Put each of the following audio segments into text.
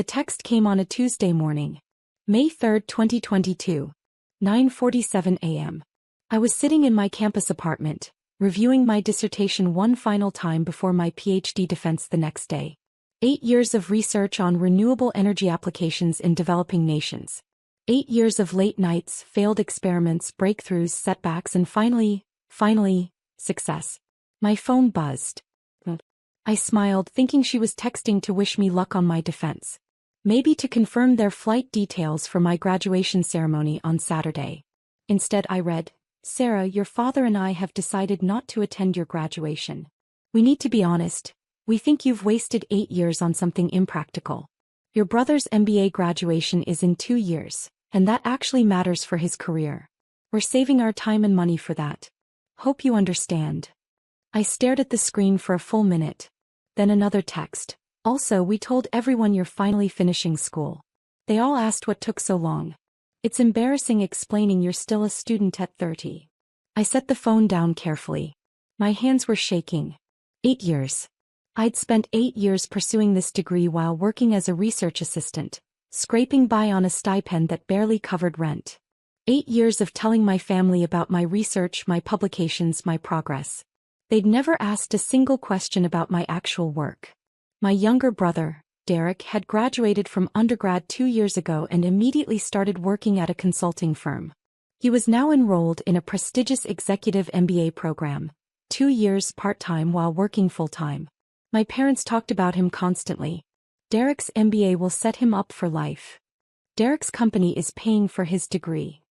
The text came on a Tuesday morning. May 3, 2022. 9:47 a.m. I was sitting in my campus apartment, reviewing my dissertation one final time before my PhD defense the next day. 8 years of research on renewable energy applications in developing nations. 8 years of late nights, failed experiments, breakthroughs, setbacks, and finally, success. My phone buzzed. I smiled, thinking she was texting to wish me luck on my defense. Maybe to confirm their flight details for my graduation ceremony on Saturday. Instead I read, "Sarah, your father and I have decided not to attend your graduation. We need to be honest. We think you've wasted 8 years on something impractical. Your brother's MBA graduation is in 2 years, and that actually matters for his career. We're saving our time and money for that. Hope you understand." I stared at the screen for a full minute. Then another text. "Also, we told everyone you're finally finishing school. They all asked what took so long. It's embarrassing explaining you're still a student at 30. I set the phone down carefully. My hands were shaking. 8 years. I'd spent 8 years pursuing this degree while working as a research assistant, scraping by on a stipend that barely covered rent. 8 years of telling my family about my research, my publications, my progress. They'd never asked a single question about my actual work. My younger brother, Derek, had graduated from undergrad 2 years ago and immediately started working at a consulting firm. He was now enrolled in a prestigious executive MBA program, 2 years part-time while working full-time. My parents talked about him constantly. Derek's MBA will set him up for life. Derek's company is paying for his degree.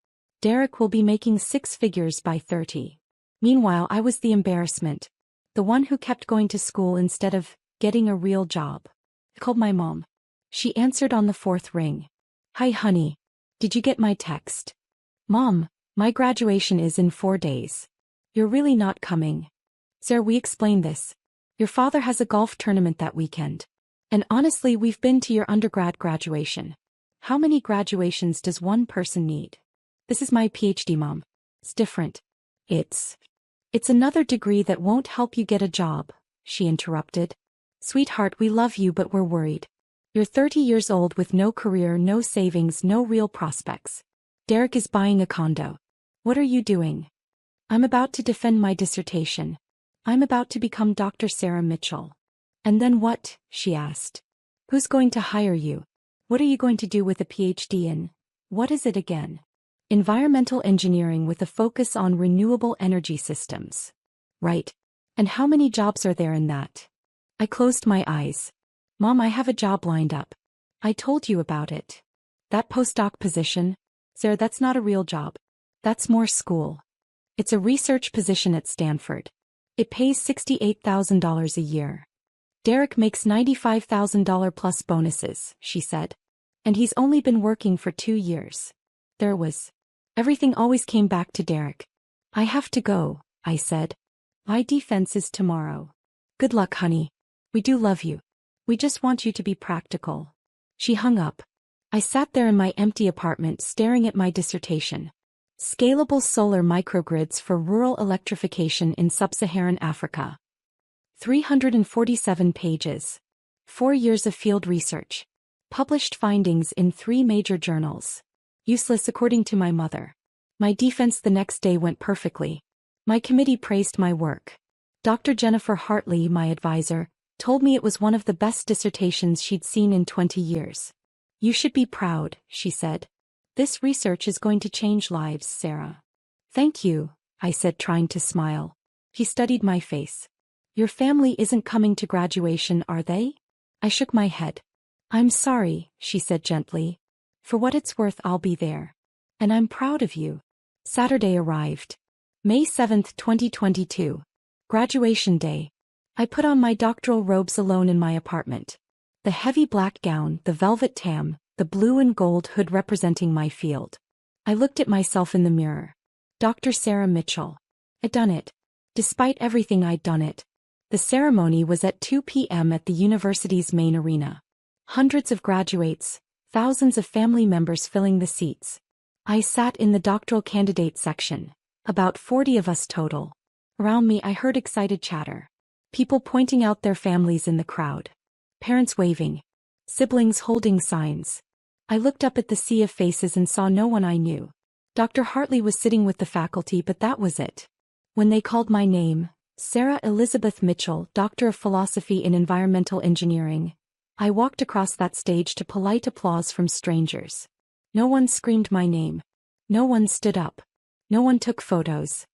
Derek will be making 6 figures by 30. Meanwhile, I was the embarrassment. The one who kept going to school instead of getting a real job. I called my mom. She answered on the 4th ring. "Hi honey. Did you get my text?" "Mom, my graduation is in 4 days. You're really not coming." "Sir, we explained this. Your father has a golf tournament that weekend. And honestly, we've been to your undergrad graduation. How many graduations does one person need? This is my PhD, Mom. It's different. It's another degree that won't help you get a job," she interrupted. "Sweetheart, we love you but we're worried. You're 30 years old with no career, no savings, no real prospects. Derek is buying a condo. What are you doing?" "I'm about to defend my dissertation. I'm about to become Dr. Sarah Mitchell." "And then what?" she asked. "Who's going to hire you? What are you going to do with a PhD in? What is it again?" "Environmental engineering with a focus on renewable energy systems." "Right. And how many jobs are there in that?" I closed my eyes. "Mom, I have a job lined up. I told you about it. That postdoc position? Sarah, that's not a real job. That's more school. It's a research position at Stanford. It pays $68,000 a year. Derek makes $95,000 plus bonuses," she said. "And he's only been working for 2 years. Everything always came back to Derek." "I have to go," I said. "My defense is tomorrow." "Good luck, honey. We do love you. We just want you to be practical." She hung up. I sat there in my empty apartment staring at my dissertation. Scalable solar microgrids for rural electrification in sub-Saharan Africa. 347 pages. 4 years of field research. Published findings in 3 major journals. Useless according to my mother. My defense the next day went perfectly. My committee praised my work. Dr. Jennifer Hartley, my advisor, told me it was one of the best dissertations she'd seen in 20 years. "You should be proud," she said. "This research is going to change lives, Sarah." "Thank you," I said, trying to smile. He studied my face. "Your family isn't coming to graduation, are they?" I shook my head. "I'm sorry," she said gently. "For what it's worth, I'll be there. And I'm proud of you." Saturday arrived. May 7, 2022. Graduation day. I put on my doctoral robes alone in my apartment. The heavy black gown, the velvet tam, the blue and gold hood representing my field. I looked at myself in the mirror. Dr. Sarah Mitchell. I'd done it. Despite everything, I'd done it. The ceremony was at 2 p.m. at the university's main arena. Hundreds of graduates, thousands of family members filling the seats. I sat in the doctoral candidate section. About 40 of us total. Around me I heard excited chatter. People pointing out their families in the crowd. Parents waving. Siblings holding signs. I looked up at the sea of faces and saw no one I knew. Dr. Hartley was sitting with the faculty, but that was it. When they called my name, Sarah Elizabeth Mitchell, Doctor of Philosophy in Environmental Engineering, I walked across that stage to polite applause from strangers. No one screamed my name. No one stood up. No one took photos.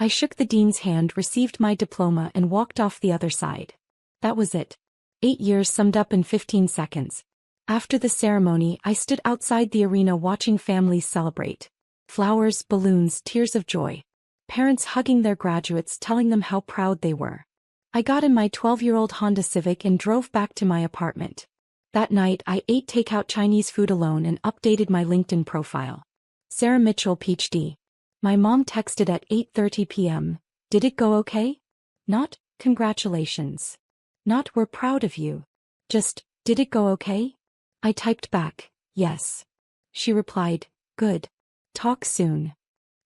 I shook the dean's hand, received my diploma, and walked off the other side. That was it. 8 years summed up in 15 seconds. After the ceremony, I stood outside the arena watching families celebrate. Flowers, balloons, tears of joy. Parents hugging their graduates, telling them how proud they were. I got in my 12-year-old Honda Civic and drove back to my apartment. That night, I ate takeout Chinese food alone and updated my LinkedIn profile. Sarah Mitchell, PhD. My mom texted at 8:30 p.m. Did it go okay? Not, congratulations. Not, we're proud of you. Just, did it go okay? I typed back, yes. She replied, good. Talk soon.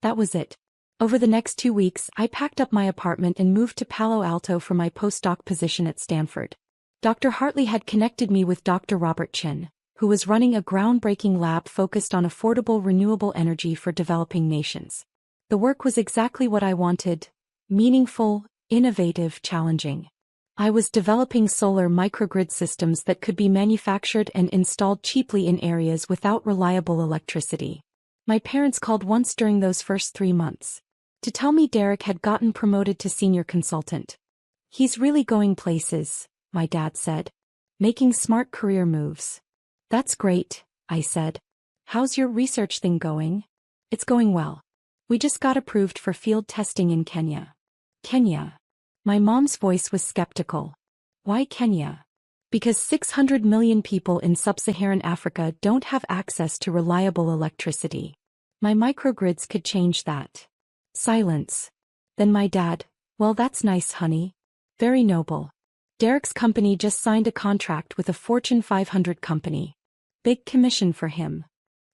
That was it. Over the next 2 weeks, I packed up my apartment and moved to Palo Alto for my postdoc position at Stanford. Dr. Hartley had connected me with Dr. Robert Chin, who was running a groundbreaking lab focused on affordable renewable energy for developing nations. The work was exactly what I wanted: meaningful, innovative, challenging. I was developing solar microgrid systems that could be manufactured and installed cheaply in areas without reliable electricity. My parents called once during those first 3 months to tell me Derek had gotten promoted to senior consultant. He's really going places, my dad said. Making smart career moves. That's great, I said. How's your research thing going? It's going well. We just got approved for field testing in Kenya. Kenya. My mom's voice was skeptical. Why Kenya? Because 600 million people in sub-Saharan Africa don't have access to reliable electricity. My microgrids could change that. Silence. Then my dad, well, that's nice, honey. Very noble. Derek's company just signed a contract with a Fortune 500 company. Big commission for him.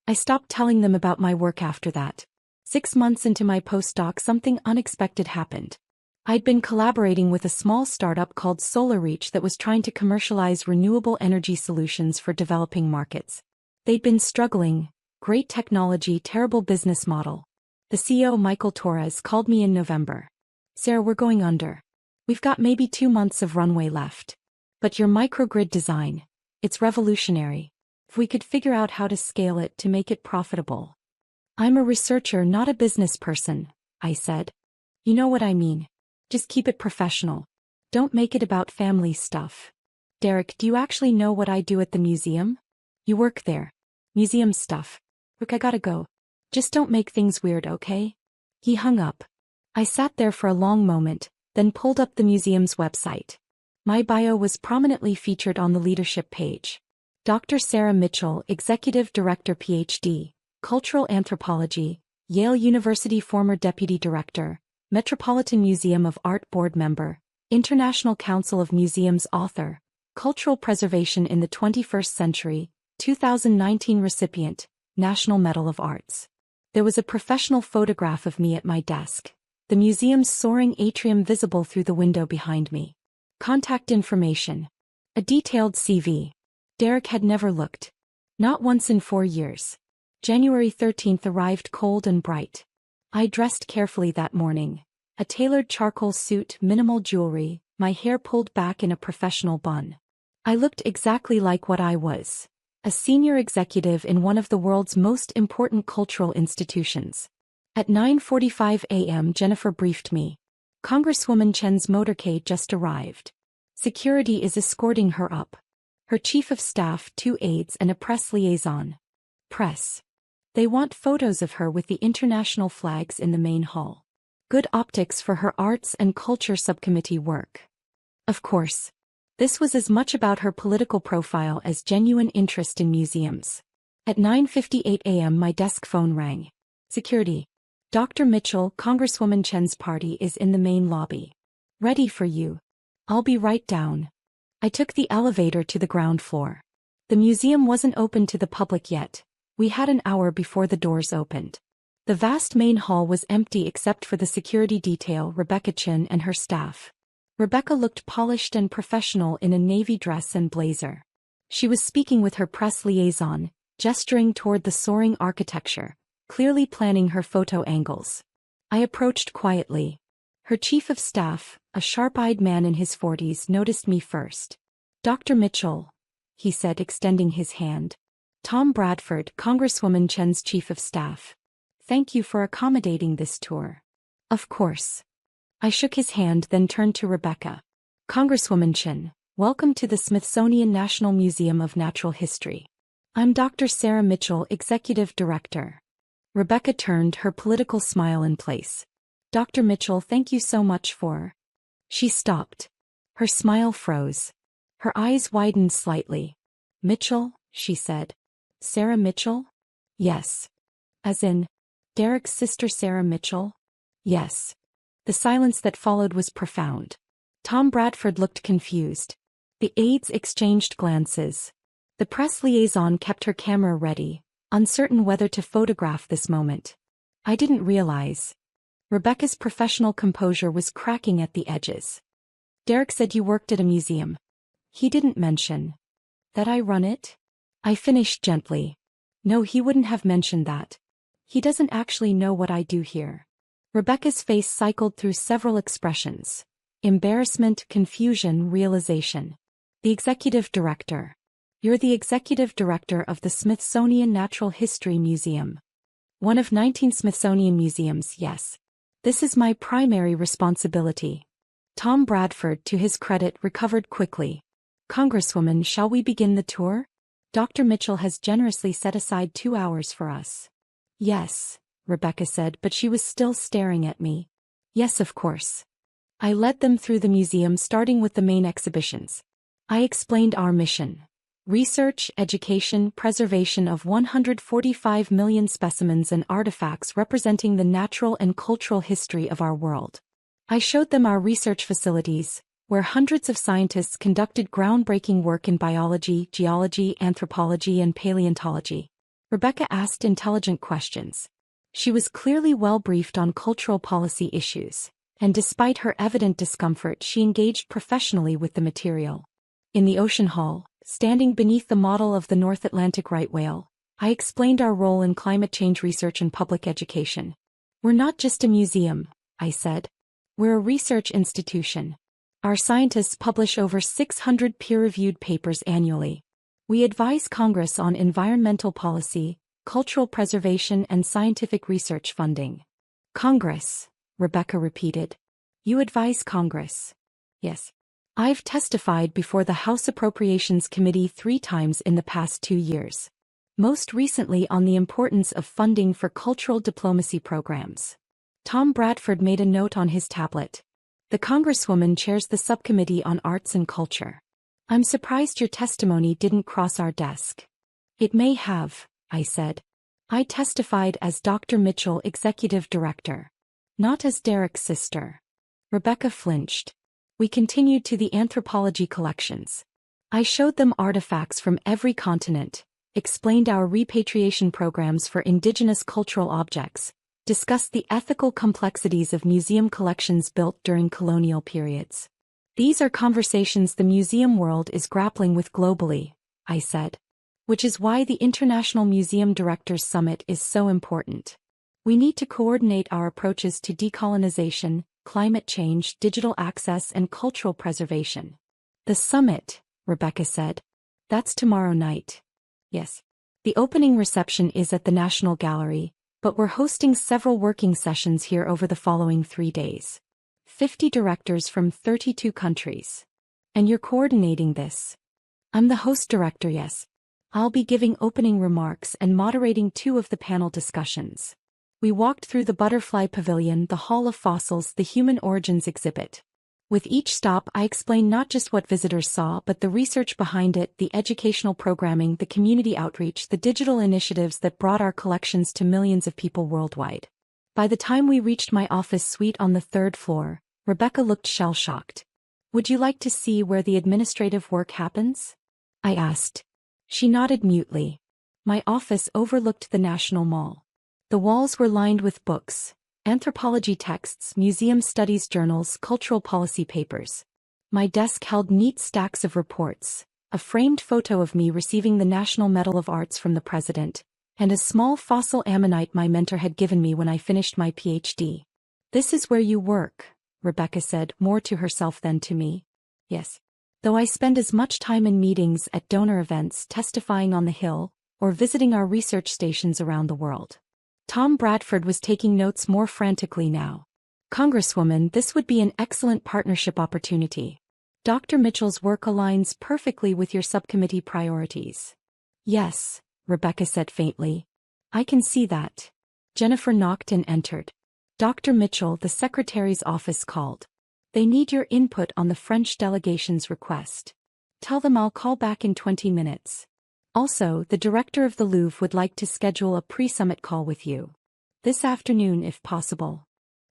I stopped telling them about my work after that. 6 months into my postdoc, something unexpected happened. I'd been collaborating with a small startup called SolarReach that was trying to commercialize renewable energy solutions for developing markets. They'd been struggling. Great technology, terrible business model. The CEO, Michael Torres, called me in November. Sarah, we're going under. We've got maybe 2 months of runway left. But your microgrid design, it's revolutionary. If we could figure out how to scale it to make it profitable. I'm a researcher, not a business person, I said. You know what I mean. Just keep it professional. Don't make it about family stuff. Derek, do you actually know what I do at the museum? You work there. Museum stuff. Look, I gotta go. Just don't make things weird, okay? He hung up. I sat there for a long moment, then pulled up the museum's website. My bio was prominently featured on the leadership page. Dr. Sarah Mitchell, Executive Director, PhD, Cultural Anthropology, Yale University, former Deputy Director, Metropolitan Museum of Art Board Member, International Council of Museums author, Cultural Preservation in the 21st Century, 2019 recipient, National Medal of Arts. There was a professional photograph of me at my desk, the museum's soaring atrium visible through the window behind me. Contact information. A detailed CV. Derek had never looked. Not once in 4 years. January 13th arrived cold and bright. I dressed carefully that morning. A tailored charcoal suit, minimal jewelry, my hair pulled back in a professional bun. I looked exactly like what I was. A senior executive in one of the world's most important cultural institutions. At 9:45 a.m. Jennifer briefed me. Congresswoman Chen's motorcade just arrived. Security is escorting her up. Her chief of staff, 2 aides and a press liaison. Press. They want photos of her with the international flags in the main hall. Good optics for her arts and culture subcommittee work. Of course. This was as much about her political profile as genuine interest in museums. At 9:58 a.m. my desk phone rang. Security. Dr. Mitchell, Congresswoman Chen's party is in the main lobby. Ready for you. I'll be right down. I took the elevator to the ground floor. The museum wasn't open to the public yet. We had an hour before the doors opened. The vast main hall was empty except for the security detail, Rebecca Chin and her staff. Rebecca looked polished and professional in a navy dress and blazer. She was speaking with her press liaison, gesturing toward the soaring architecture, clearly planning her photo angles. I approached quietly. Her chief of staff, a sharp-eyed man in his 40s, noticed me first. "Dr. Mitchell," he said, extending his hand. "Tom Bradford, Congresswoman Chen's chief of staff. Thank you for accommodating this tour." "Of course." I shook his hand, then turned to Rebecca. "Congresswoman Chen, welcome to the Smithsonian National Museum of Natural History. I'm Dr. Sarah Mitchell, Executive Director." Rebecca turned, her political smile in place. "Dr. Mitchell, thank you so much for..." She stopped. Her smile froze. Her eyes widened slightly. "Mitchell?" she said. "Sarah Mitchell?" "Yes." "As in, Derek's sister Sarah Mitchell?" "Yes." The silence that followed was profound. Tom Bradford looked confused. The aides exchanged glances. The press liaison kept her camera ready, uncertain whether to photograph this moment. I didn't realize. Rebecca's professional composure was cracking at the edges. "Derek said you worked at a museum. He didn't mention that I run it?" I finished gently. "No, he wouldn't have mentioned that. He doesn't actually know what I do here." Rebecca's face cycled through several expressions: embarrassment, confusion, realization. "The executive director. You're the executive director of the Smithsonian Natural History Museum. One of 19 Smithsonian museums, yes. This is my primary responsibility." Tom Bradford, to his credit, recovered quickly. "Congresswoman, shall we begin the tour? Dr. Mitchell has generously set aside 2 hours for us." "Yes," Rebecca said, but she was still staring at me. "Yes, of course." I led them through the museum, starting with the main exhibitions. I explained our mission: research, education, preservation of 145 million specimens and artifacts representing the natural and cultural history of our world. I showed them our research facilities, where hundreds of scientists conducted groundbreaking work in biology, geology, anthropology, and paleontology. Rebecca asked intelligent questions. She was clearly well briefed on cultural policy issues, and despite her evident discomfort, she engaged professionally with the material. In the ocean hall, standing beneath the model of the North Atlantic right whale, I explained our role in climate change research and public education. "We're not just a museum," I said. "We're a research institution. Our scientists publish over 600 peer-reviewed papers annually. We advise Congress on environmental policy, cultural preservation, and scientific research funding." "Congress," Rebecca repeated. "You advise Congress?" "Yes. I've testified before the House Appropriations Committee 3 times in the past 2 years. Most recently on the importance of funding for cultural diplomacy programs." Tom Bradford made a note on his tablet. "The Congresswoman chairs the subcommittee on arts and culture. I'm surprised your testimony didn't cross our desk." "It may have," I said. "I testified as Dr. Mitchell, Executive Director, not as Derek's sister." Rebecca flinched. We continued to the anthropology collections. I showed them artifacts from every continent, explained our repatriation programs for indigenous cultural objects, discussed the ethical complexities of museum collections built during colonial periods. "These are conversations the museum world is grappling with globally," I said. "Which is why the International Museum Directors Summit is so important. We need to coordinate our approaches to decolonization, climate change, digital access, and cultural preservation." "The summit," Rebecca said. "That's tomorrow night." "Yes. The opening reception is at the National Gallery, but we're hosting several working sessions here over the following 3 days. 50 directors from 32 countries. And you're coordinating this?" "I'm the host director, yes. I'll be giving opening remarks and moderating 2 of the panel discussions." We walked through the Butterfly Pavilion, the Hall of Fossils, the Human Origins exhibit. With each stop, I explained not just what visitors saw but the research behind it, the educational programming, the community outreach, the digital initiatives that brought our collections to millions of people worldwide. By the time we reached my office suite on the 3rd floor, Rebecca looked shell-shocked. "Would you like to see where the administrative work happens?" I asked. She nodded mutely. My office overlooked the National Mall. The walls were lined with books, anthropology texts, museum studies journals, cultural policy papers. My desk held neat stacks of reports, a framed photo of me receiving the National Medal of Arts from the president, and a small fossil ammonite my mentor had given me when I finished my PhD. "This is where you work," Rebecca said, more to herself than to me. Yes. Though I spend as much time in meetings, at donor events, testifying on the Hill, or visiting our research stations around the world. Tom Bradford was taking notes more frantically now. "Congresswoman, this would be an excellent partnership opportunity. Dr. Mitchell's work aligns perfectly with your subcommittee priorities." "Yes," Rebecca said faintly. "I can see that." Jennifer knocked and entered. "Dr. Mitchell, the secretary's office called. They need your input on the French delegation's request. Tell them I'll call back in 20 minutes. Also, the director of the Louvre would like to schedule a pre-summit call with you. This afternoon if possible."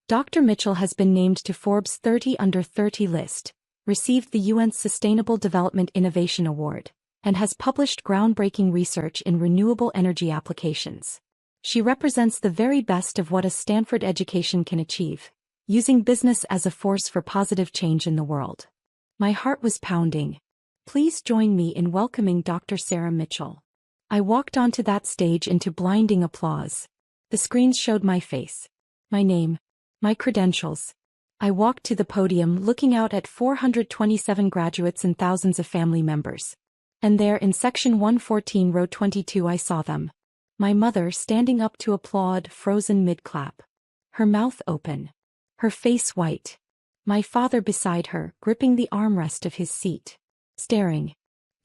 Dr. Mitchell has been named to Forbes 30 Under 30 list, received the UN's Sustainable Development Innovation Award, and has published groundbreaking research in renewable energy applications. She represents the very best of what a Stanford education can achieve, using business as a force for positive change in the world. My heart was pounding. Please join me in welcoming Dr. Sarah Mitchell. I walked onto that stage into blinding applause. The screens showed my face, my name, my credentials. I walked to the podium looking out at 427 graduates and thousands of family members. And there in section 114 row 22 I saw them. My mother standing up to applaud, frozen mid-clap. Her mouth open. Her face white. My father beside her, gripping the armrest of his seat. Staring.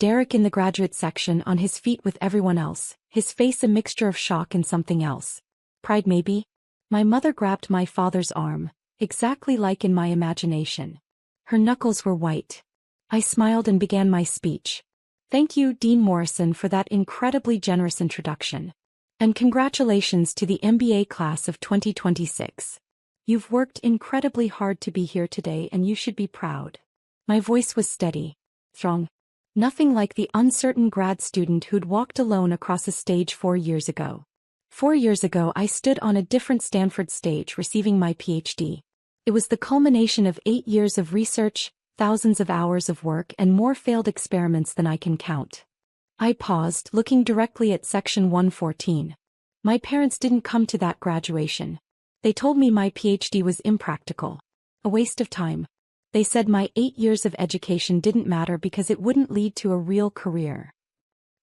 Derek in the graduate section on his feet with everyone else, his face a mixture of shock and something else. Pride maybe? My mother grabbed my father's arm, exactly like in my imagination. Her knuckles were white. I smiled and began my speech. "Thank you, Dean Morrison, for that incredibly generous introduction. And congratulations to the MBA class of 2026. You've worked incredibly hard to be here today and you should be proud." My voice was steady, strong. Nothing like the uncertain grad student who'd walked alone across a stage 4 years ago. 4 years ago I stood on a different Stanford stage receiving my PhD. It was the culmination of 8 years of research, thousands of hours of work and more failed experiments than I can count. I paused, looking directly at section 114. My parents didn't come to that graduation. They told me my PhD was impractical. A waste of time. They said my 8 years of education didn't matter because it wouldn't lead to a real career.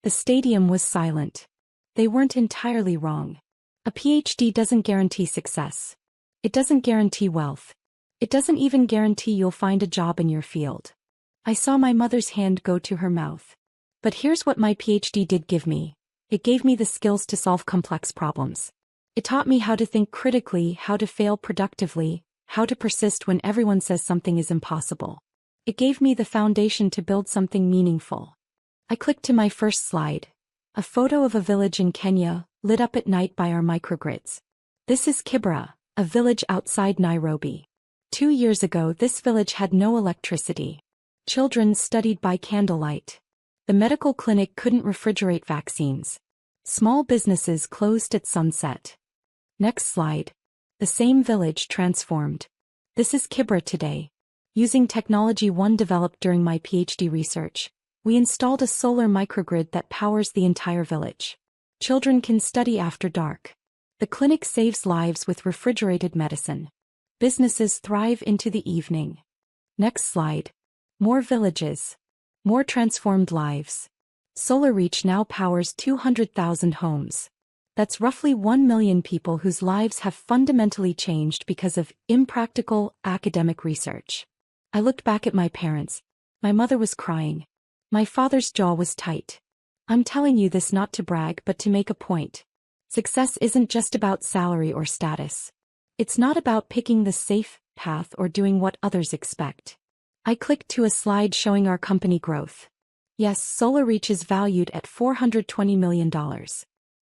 The stadium was silent. They weren't entirely wrong. A PhD doesn't guarantee success. It doesn't guarantee wealth. It doesn't even guarantee you'll find a job in your field. I saw my mother's hand go to her mouth. But here's what my PhD did give me. It gave me the skills to solve complex problems. It taught me how to think critically, how to fail productively, how to persist when everyone says something is impossible. It gave me the foundation to build something meaningful. I clicked to my first slide. A photo of a village in Kenya, lit up at night by our microgrids. This is Kibera, a village outside Nairobi. 2 years ago this village had no electricity. Children studied by candlelight. The medical clinic couldn't refrigerate vaccines. Small businesses closed at sunset. Next slide. The same village transformed. This is Kibera today. Using technology one developed during my PhD research, we installed a solar microgrid that powers the entire village. Children can study after dark. The clinic saves lives with refrigerated medicine. Businesses thrive into the evening. Next slide. More villages. More transformed lives. SolarReach now powers 200,000 homes. That's roughly 1 million people whose lives have fundamentally changed because of impractical, academic research. I looked back at my parents. My mother was crying. My father's jaw was tight. I'm telling you this not to brag but to make a point. Success isn't just about salary or status. It's not about picking the safe path or doing what others expect. I clicked to a slide showing our company growth. Yes, SolarReach is valued at $420 million.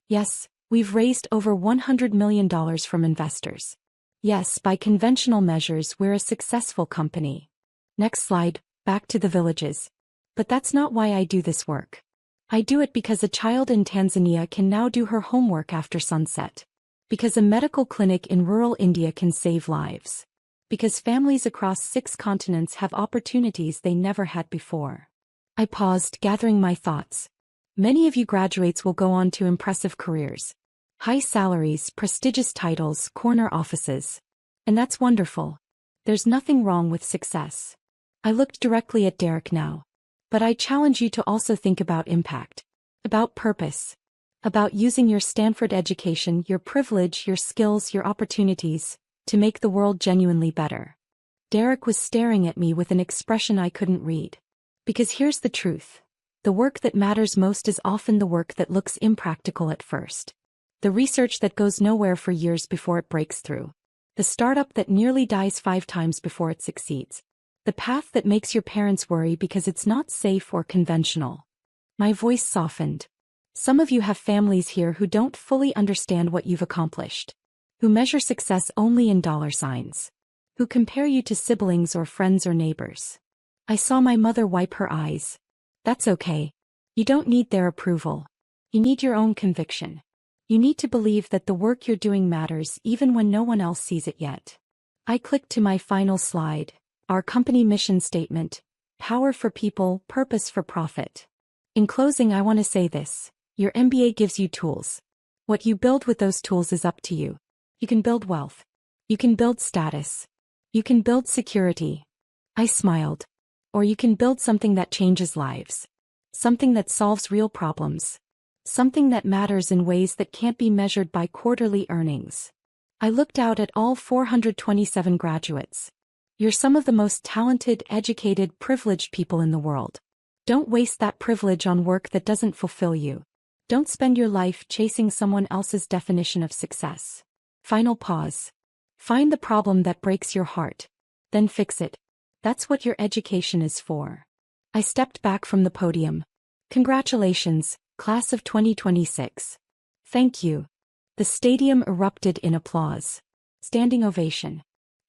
Yes, we've raised over $100 million from investors. Yes, by conventional measures we're a successful company. Next slide, back to the villages. But that's not why I do this work. I do it because a child in Tanzania can now do her homework after sunset. Because a medical clinic in rural India can save lives. Because families across 6 continents have opportunities they never had before. I paused, gathering my thoughts. Many of you graduates will go on to impressive careers. High salaries, prestigious titles, corner offices. And that's wonderful. There's nothing wrong with success. I looked directly at Derek now. But I challenge you to also think about impact. About purpose. About using your Stanford education, your privilege, your skills, your opportunities, to make the world genuinely better. Derek was staring at me with an expression I couldn't read. Because here's the truth. The work that matters most is often the work that looks impractical at first. The research that goes nowhere for years before it breaks through. The startup that nearly dies 5 times before it succeeds. The path that makes your parents worry because it's not safe or conventional. My voice softened. Some of you have families here who don't fully understand what you've accomplished. Who measure success only in dollar signs. Who compare you to siblings or friends or neighbors. I saw my mother wipe her eyes. That's okay. You don't need their approval. You need your own conviction. You need to believe that the work you're doing matters even when no one else sees it yet. I clicked to my final slide. Our company mission statement. Power for people, purpose for profit. In closing, I want to say this. Your MBA gives you tools. What you build with those tools is up to you. You can build wealth. You can build status. You can build security. I smiled. Or you can build something that changes lives. Something that solves real problems. Something that matters in ways that can't be measured by quarterly earnings. I looked out at all 427 graduates. You're some of the most talented, educated, privileged people in the world. Don't waste that privilege on work that doesn't fulfill you. Don't spend your life chasing someone else's definition of success. Final pause. Find the problem that breaks your heart. Then fix it. That's what your education is for. I stepped back from the podium. Congratulations, class of 2026. Thank you. The stadium erupted in applause. Standing ovation.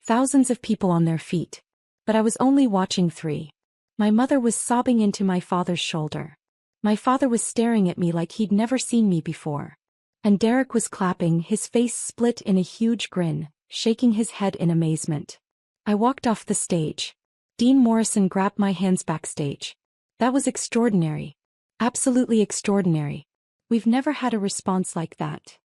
Thousands of people on their feet. But I was only watching 3. My mother was sobbing into my father's shoulder. My father was staring at me like he'd never seen me before. And Derek was clapping, his face split in a huge grin, shaking his head in amazement. I walked off the stage. Dean Morrison grabbed my hands backstage. That was extraordinary. Absolutely extraordinary. We've never had a response like that.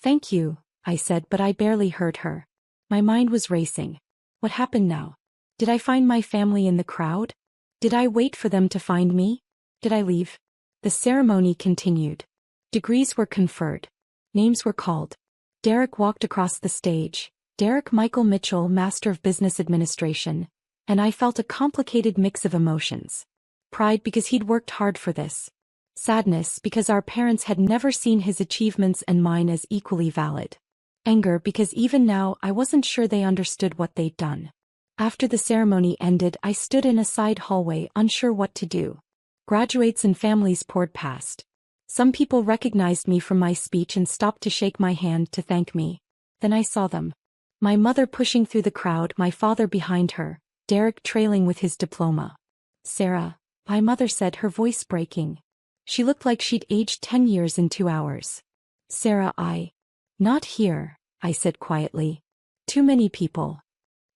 Thank you, I said, but I barely heard her. My mind was racing. What happened now? Did I find my family in the crowd? Did I wait for them to find me? Did I leave? The ceremony continued. Degrees were conferred. Names were called. Derek walked across the stage. Derek Michael Mitchell, Master of Business Administration. And I felt a complicated mix of emotions. Pride because he'd worked hard for this. Sadness because our parents had never seen his achievements and mine as equally valid. Anger because even now I wasn't sure they understood what they'd done. After the ceremony ended, I stood in a side hallway, unsure what to do. Graduates and families poured past. Some people recognized me from my speech and stopped to shake my hand to thank me. Then I saw them. My mother pushing through the crowd, my father behind her, Derek trailing with his diploma. Sarah, my mother said, her voice breaking. She looked like she'd aged 10 years in 2 hours. Sarah, Not here, I said quietly. Too many people.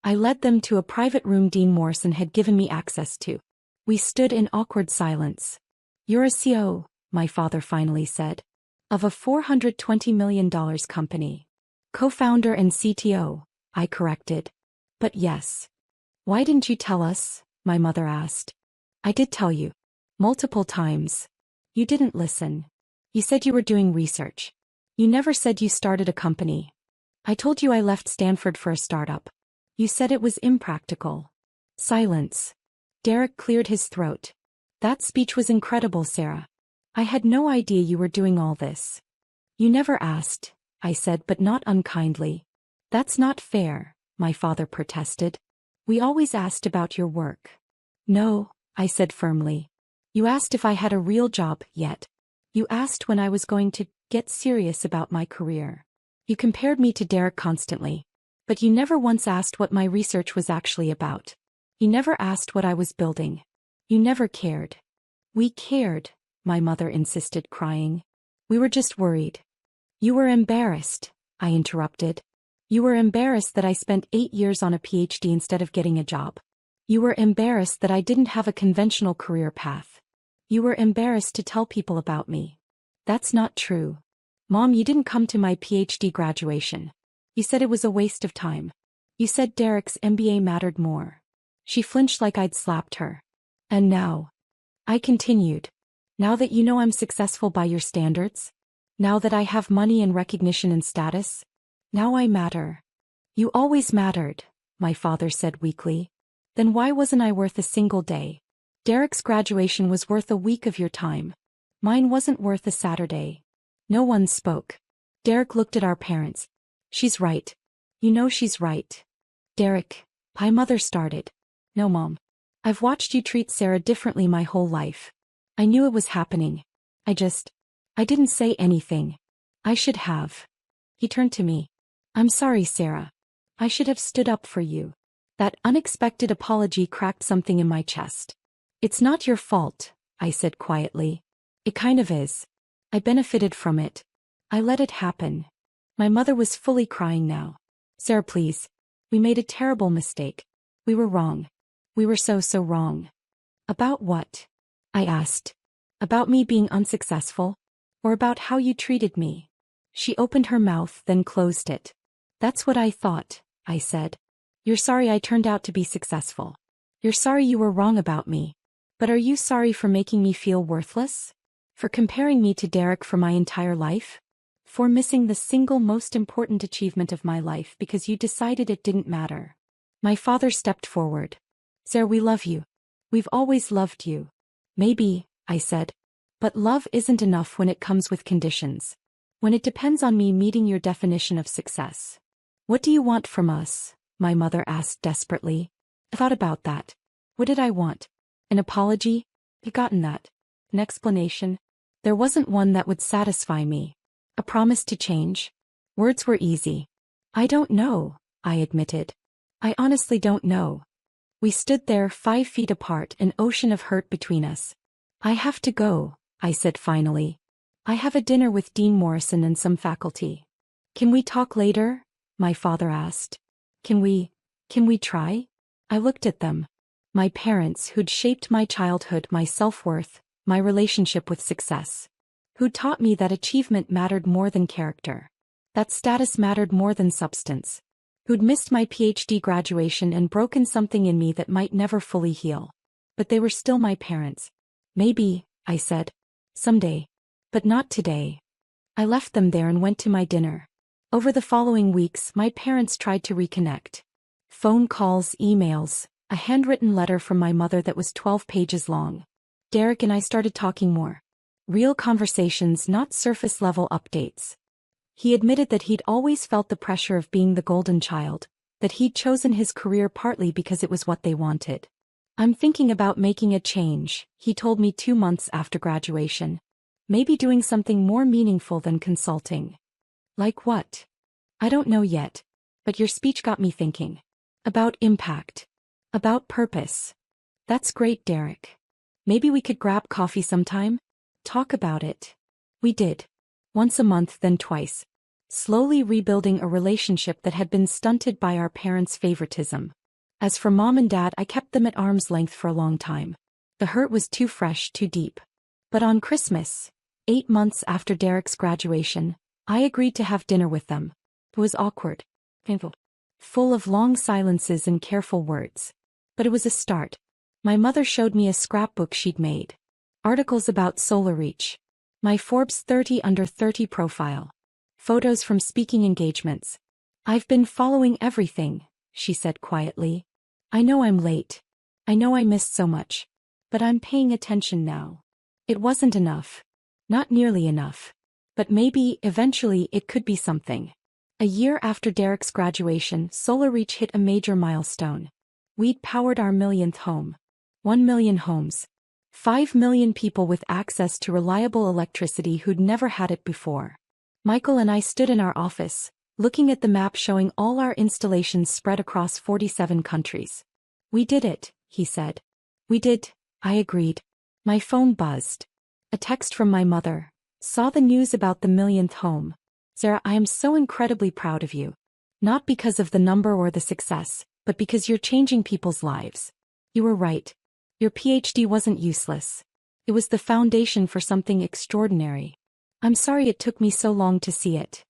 I led them to a private room Dean Morrison had given me access to. We stood in awkward silence. You're a CEO, my father finally said. Of a $420 million company. Co-founder and CTO, I corrected. But yes. Why didn't you tell us? My mother asked. I did tell you. Multiple times. You didn't listen. You said you were doing research. You never said you started a company. I told you I left Stanford for a startup. You said it was impractical. Silence. Derek cleared his throat. That speech was incredible, Sarah. I had no idea you were doing all this. You never asked, I said, but not unkindly. That's not fair, my father protested. We always asked about your work. No, I said firmly. You asked if I had a real job yet. You asked when I was going to get serious about my career. You compared me to Derek constantly. But you never once asked what my research was actually about. You never asked what I was building. You never cared. We cared, my mother insisted, crying. We were just worried. You were embarrassed, I interrupted. You were embarrassed that I spent 8 years on a PhD instead of getting a job. You were embarrassed that I didn't have a conventional career path. You were embarrassed to tell people about me. That's not true. Mom, you didn't come to my PhD graduation. You said it was a waste of time. You said Derek's MBA mattered more. She flinched like I'd slapped her. And now, I continued. Now that you know I'm successful by your standards? Now that I have money and recognition and status? Now I matter. You always mattered, my father said weakly. Then why wasn't I worth a single day? Derek's graduation was worth a week of your time. Mine wasn't worth a Saturday. No one spoke. Derek looked at our parents. She's right. You know she's right. Derek, my mother started. No, Mom. I've watched you treat Sarah differently my whole life. I knew it was happening. I didn't say anything. I should have. He turned to me. I'm sorry, Sarah. I should have stood up for you. That unexpected apology cracked something in my chest. It's not your fault, I said quietly. It kind of is. I benefited from it. I let it happen. My mother was fully crying now. Sarah, please. We made a terrible mistake. We were wrong. We were so wrong. About what? I asked. About me being unsuccessful? Or about how you treated me? She opened her mouth, then closed it. That's what I thought, I said. You're sorry I turned out to be successful. You're sorry you were wrong about me. But are you sorry for making me feel worthless? For comparing me to Derek for my entire life? For missing the single most important achievement of my life because you decided it didn't matter? My father stepped forward. Sarah, we love you. We've always loved you. Maybe, I said. But love isn't enough when it comes with conditions. When it depends on me meeting your definition of success. What do you want from us? My mother asked desperately. I thought about that. What did I want? An apology? I've gotten that. An explanation? There wasn't one that would satisfy me. A promise to change? Words were easy. I don't know, I admitted. I honestly don't know. We stood there 5 feet apart, an ocean of hurt between us. I have to go, I said finally. I have a dinner with Dean Morrison and some faculty. Can we talk later? My father asked. Can we try? I looked at them. My parents who'd shaped my childhood, my self-worth, my relationship with success. Who taught me that achievement mattered more than character. That status mattered more than substance. Who'd missed my PhD graduation and broken something in me that might never fully heal. But they were still my parents. Maybe, I said. Someday. But not today. I left them there and went to my dinner. Over the following weeks, my parents tried to reconnect. Phone calls, emails, a handwritten letter from my mother that was 12 pages long. Derek and I started talking more. Real conversations, not surface-level updates. He admitted that he'd always felt the pressure of being the golden child, that he'd chosen his career partly because it was what they wanted. I'm thinking about making a change, he told me 2 months after graduation. Maybe doing something more meaningful than consulting. Like what? I don't know yet. But your speech got me thinking. About impact. About purpose. That's great, Derek. Maybe we could grab coffee sometime? Talk about it. We did. Once a month, then twice. Slowly rebuilding a relationship that had been stunted by our parents' favoritism. As for Mom and Dad, I kept them at arm's length for a long time. The hurt was too fresh, too deep. But on Christmas, 8 months after Derek's graduation, I agreed to have dinner with them. It was awkward. Painful. Full of long silences and careful words. But it was a start. My mother showed me a scrapbook she'd made. Articles about SolarReach. My Forbes 30 under 30 profile. Photos from speaking engagements. I've been following everything, she said quietly. I know I'm late. I know I missed so much. But I'm paying attention now. It wasn't enough. Not nearly enough. But maybe, eventually, it could be something. A year after Derek's graduation, SolarReach hit a major milestone. We'd powered our millionth home. 1 million homes. 5 million people with access to reliable electricity who'd never had it before. Michael and I stood in our office, looking at the map showing all our installations spread across 47 countries. We did it, he said. We did, I agreed. My phone buzzed. A text from my mother. Saw the news about the millionth home. Sarah, I am so incredibly proud of you. Not because of the number or the success, but because you're changing people's lives. You were right. Your PhD wasn't useless. It was the foundation for something extraordinary. I'm sorry it took me so long to see it.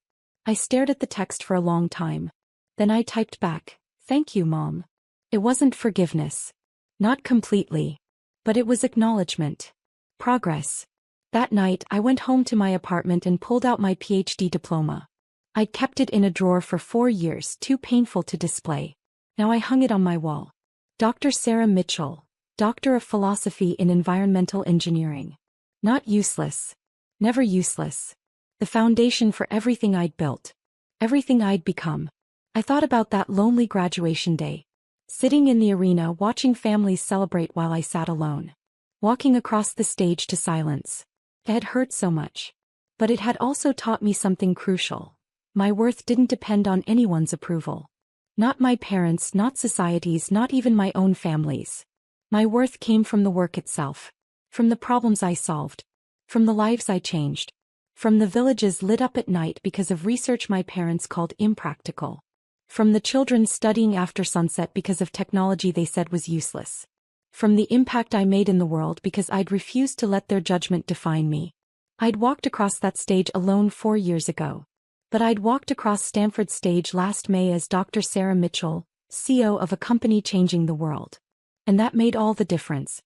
I stared at the text for a long time. Then I typed back, "Thank you, Mom." It wasn't forgiveness. Not completely. But it was acknowledgement. Progress. That night I went home to my apartment and pulled out my PhD diploma. I'd kept it in a drawer for 4 years, too painful to display. Now I hung it on my wall. Dr. Sarah Mitchell, Doctor of Philosophy in Environmental Engineering. Not useless. Never useless. The foundation for everything I'd built. Everything I'd become. I thought about that lonely graduation day. Sitting in the arena watching families celebrate while I sat alone. Walking across the stage to silence. It had hurt so much. But it had also taught me something crucial. My worth didn't depend on anyone's approval. Not my parents, not society's, not even my own family's. My worth came from the work itself. From the problems I solved. From the lives I changed. From the villages lit up at night because of research my parents called impractical. From the children studying after sunset because of technology they said was useless. From the impact I made in the world because I'd refused to let their judgment define me. I'd walked across that stage alone 4 years ago. But I'd walked across Stanford's stage last May as Dr. Sarah Mitchell, CEO of a company changing the world. And that made all the difference.